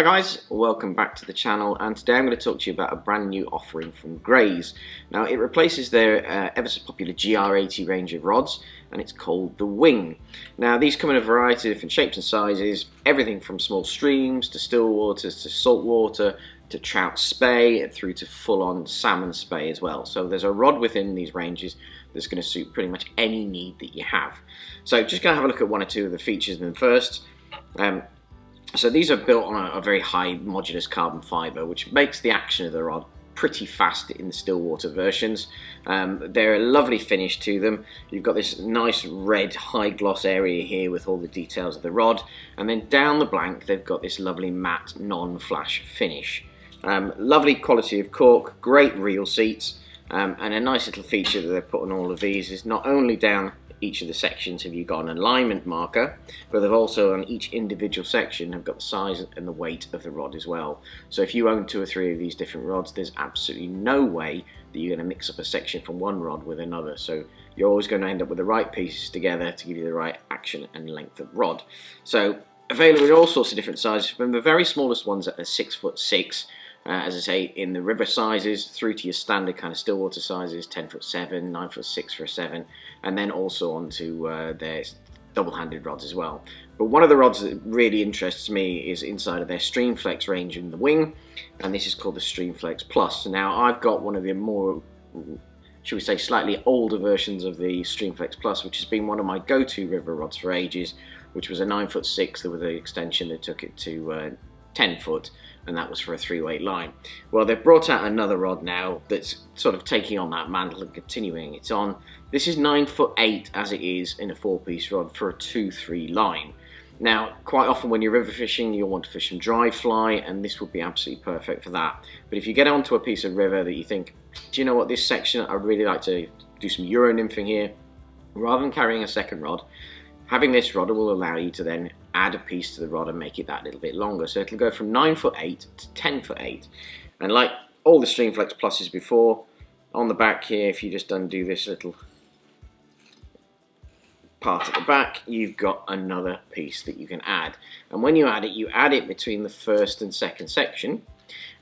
Hi guys, welcome back to the channel, and today I'm going to talk to you about a brand new offering from Graze. Now it replaces their ever so popular GR80 range of rods, and it's called the Wing. Now these come in a variety of different shapes and sizes, everything from small streams to still waters to salt water to trout spay and through to full-on salmon spay as well. So there's a rod within these ranges that's going to suit pretty much any need that you have. So just going to have a look at one or two of the features of them first. So these are built on a very high modulus carbon fibre, which makes the action of the rod pretty fast in the still water versions. They're a lovely finish to them. You've got this nice red high gloss area here with all the details of the rod, and then down the blank they've got this lovely matte non-flash finish. Lovely quality of cork, great reel seats, and a nice little feature that they've put on all of these is not only down each of the sections have you got an alignment marker, but they've also on each individual section have got the size and the weight of the rod as well. So if you own 2 or 3 of these different rods, there's absolutely no way that you're going to mix up a section from one rod with another. So you're always going to end up with the right pieces together to give you the right action and length of rod. So available in all sorts of different sizes, from the very smallest ones at 6'6", as I say, in the river sizes, through to your standard kind of still water sizes, 10'7", 9'6" for a 7, and then also onto their double-handed rods as well. But one of the rods that really interests me is inside of their Streamflex range in the Wing, and this is called the Streamflex Plus. Now I've got one of the more, should we say, slightly older versions of the Streamflex Plus, which has been one of my go-to river rods for ages, which was a 9'6" with an extension that took it to 10 foot, and that was for a 3-weight line. Well, they've brought out another rod now that's sort of taking on that mantle and continuing it on. This is 9'8" as it is in a 4-piece rod for a 2-3 line. Now, quite often when you're river fishing, you'll want to fish some dry fly, and this would be absolutely perfect for that. But if you get onto a piece of river that you think, do you know what, this section, I'd really like to do some Euro nymphing here, rather than carrying a second rod, having this rod will allow you to then add a piece to the rod and make it that little bit longer. So it'll go from 9'8" to 10'8". And like all the Streamflex Pluses before, on the back here, if you just undo this little part at the back, you've got another piece that you can add. And when you add it between the first and second section.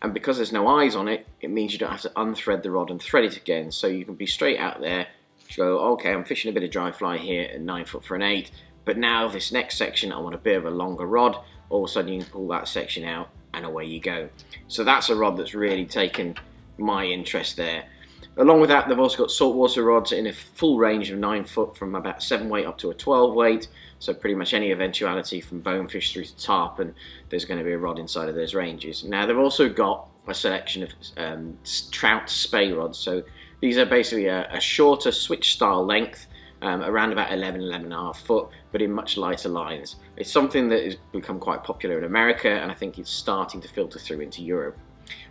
And because there's no eyes on it, it means you don't have to unthread the rod and thread it again. So you can be straight out there, go, okay, I'm fishing a bit of dry fly here at 9 foot for an 8, but now this next section I want a bit of a longer rod. All of a sudden you can pull that section out and away you go. So that's a rod that's really taken my interest there. Along with that, they've also got saltwater rods in a full range of 9 foot from about 7-weight up to a 12-weight. So pretty much any eventuality from bonefish through to tarpon, there's going to be a rod inside of those ranges. Now they've also got a selection of trout spay rods. So these are basically a shorter switch style length, around about 11.5 foot, but in much lighter lines. It's something that has become quite popular in America, and I think it's starting to filter through into Europe.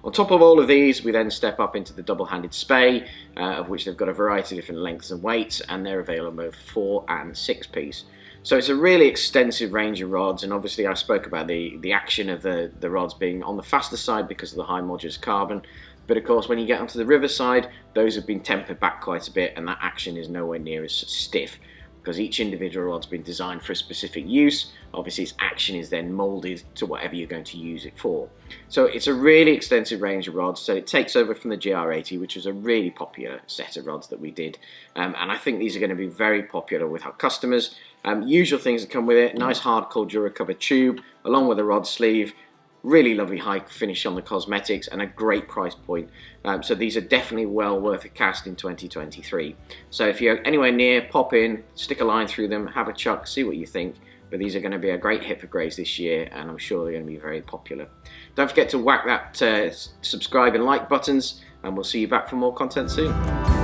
On top of all of these, we then step up into the double-handed spay, of which they've got a variety of different lengths and weights, and they're available both 4 and 6 piece. So it's a really extensive range of rods, and obviously I spoke about the action of the rods being on the faster side because of the high modulus carbon. But of course, when you get onto the river side, those have been tempered back quite a bit, and that action is nowhere near as stiff because each individual rod's been designed for a specific use. Obviously, its action is then molded to whatever you're going to use it for. So it's a really extensive range of rods. So it takes over from the GR80, which was a really popular set of rods that we did. And I think these are going to be very popular with our customers. Usual things that come with it: nice hard Cordura covered tube, along with a rod sleeve. Really lovely high finish on the cosmetics and a great price point. So these are definitely well worth a cast in 2023. So if you're anywhere near, pop in, stick a line through them, have a chuck, see what you think. But these are going to be a great hit for Graze this year, and I'm sure they're going to be very popular. Don't forget to whack that subscribe and like buttons, and we'll see you back for more content soon.